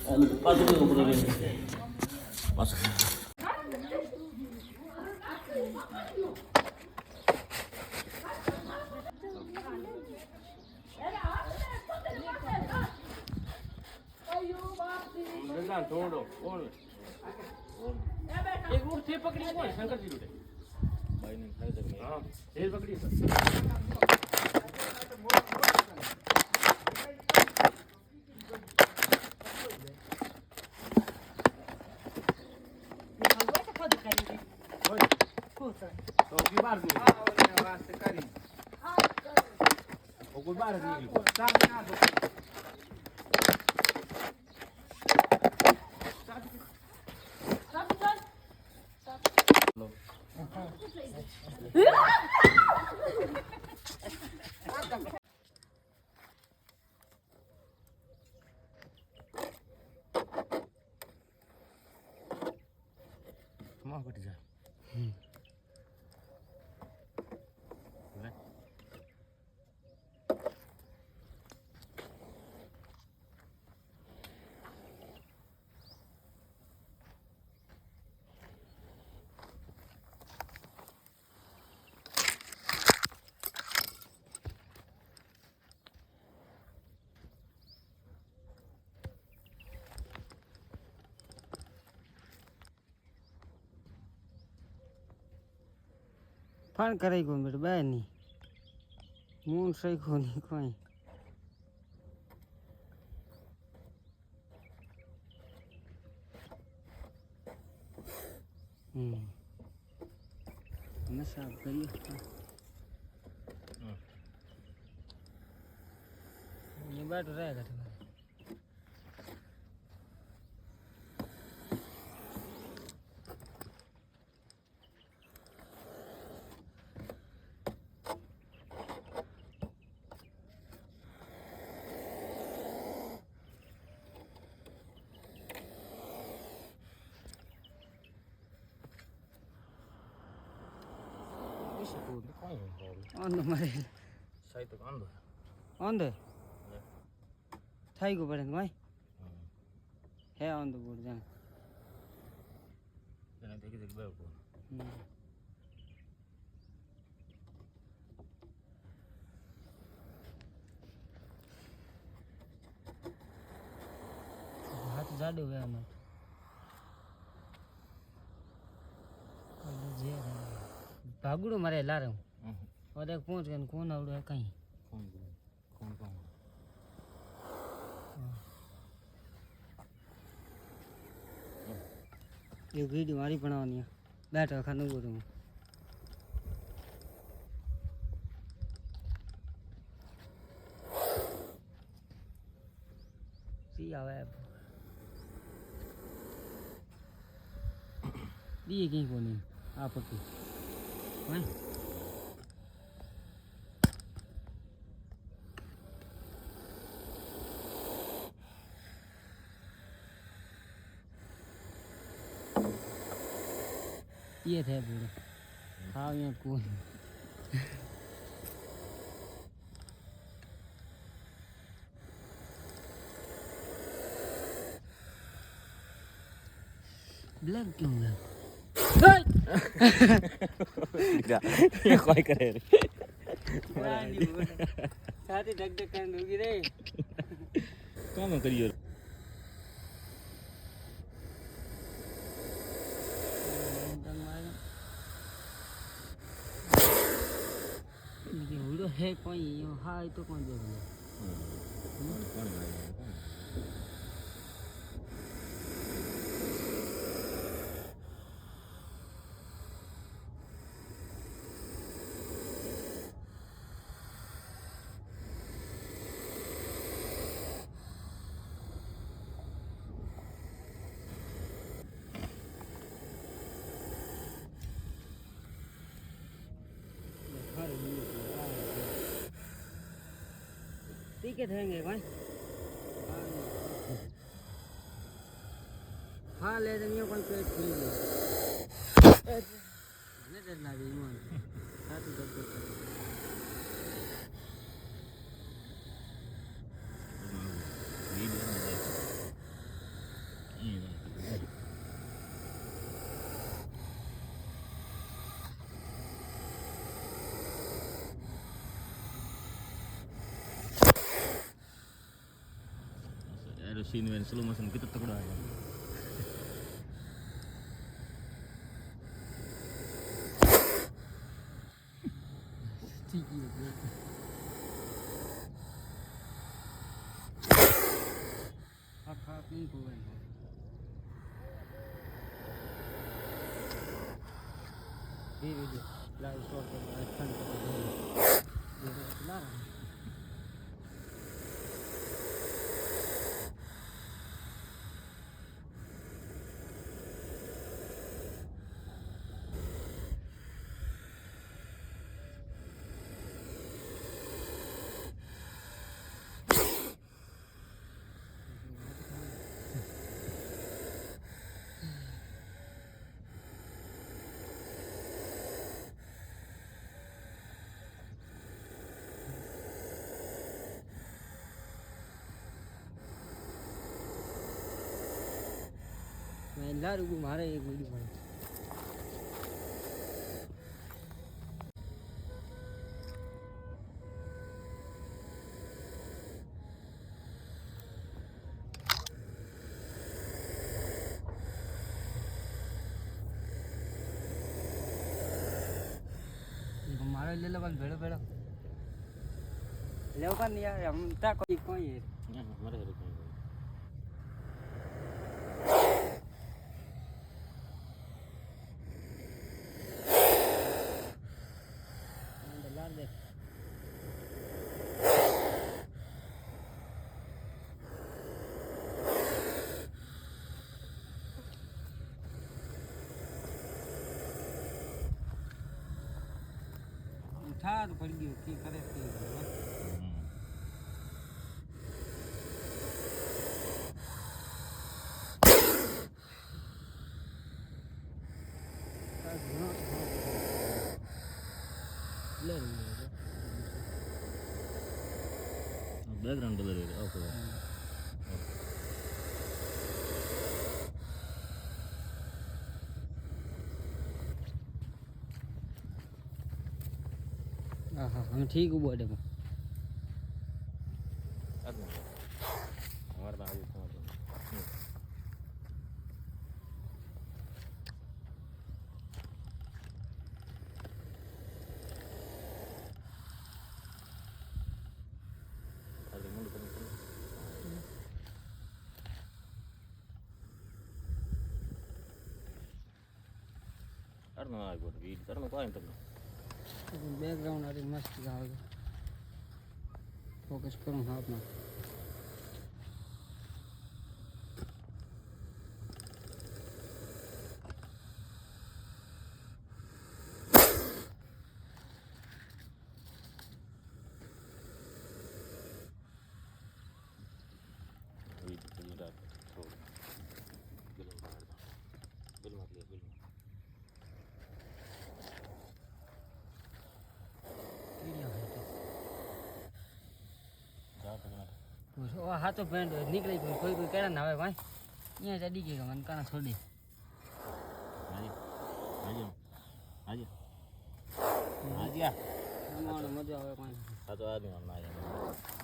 પાછું કેવું બધું પાછું થોડો કોણ એક ઉઠ થી પકડી કોણ શંકરજી ઉઠે ભાઈ ને ખાઈ દે હા એ પકડી તો की बार में वास्ते करी ओ कोई बार नहीं सामने आ दो मां कट जा ફોન કરી ગયો બેટા બે ની મૂન સઈખો ની કોઈ નશા કરી ये बात रहेगा तुम्हारे on the mare sai to ando on the thai go pare mai है on the board जान जना देख देख बे को हाथ जाडो गया मत जे भागुड़ो मारे ला रहा हूं और एक पहुंच गए कौन आवड़ो है कहीं कौन कौन कौन ये वीडियो मारी बनानी है बैठो खाने को तुम सी आवे दिए कहीं को नहीं आप की हैं ये थे पूरे हाँ ये कौन ब्लैक क्यों है ये कोई करे रे साथी धक धक करने होगी रे काम करियो है कोई हाय तो कौन दे दिया ठीक है भाई हाँ ले देंगे कोई पेट खुल गया नहीं डरना भी ईमान साथ ही दर्द अरे सीन में स्लो मोशन कितना तगड़ा है ठीक है नहीं को धीरे धीरे लाइव शॉट कर ठंड ला எல்லாருக்கும் மாற வீடு போனேன் મારે લે લેવાનું ભેળો ભેળો લેવાનું યાર રમતા કોઈ કોઈ हमारे घर पे दे उठा तो पड़ गई की करे बैकग्राउंड कलर है ओके हाँ हम ठीक हुआ देखो हमारे पास करना है गुड वीड करना कोई नहीं बैकग्राउंड अरे मस्त गाओगे फोकस करूँ हाँ अपना हाँ तो पेंट निकली कोई कोई कहना ना भाई भाई यहाँ चढ़ी गई मन कहना छोड़ दे मजा आवे कोई हाँ तो आदमी